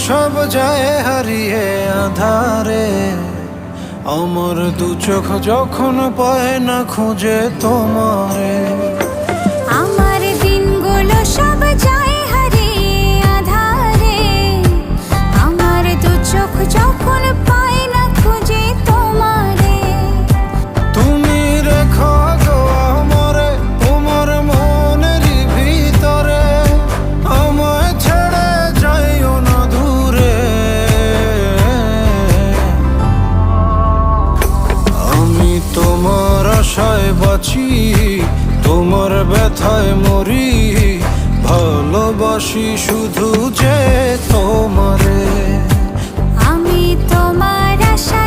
সব যায় হারিয়ে আধারে, আমার দু চোখ যখন পায় না খুঁজে তোমারে। আমার দিনগুলো সব যায় হারিয়ে আঁধারে, আমার দু চোখ যখন পায় না খুঁজে তোমারে। তুমি রেখো গো আমারে তোমার মনেরই ভিতরে, আমায় ছেড়ে যাইও না দূরে। আমি তোমার আশায় বাঁচি, তোমার ব্যথায় মরি, ভালোবাসি শুধু যে তোমারে। আমি তোমার আশা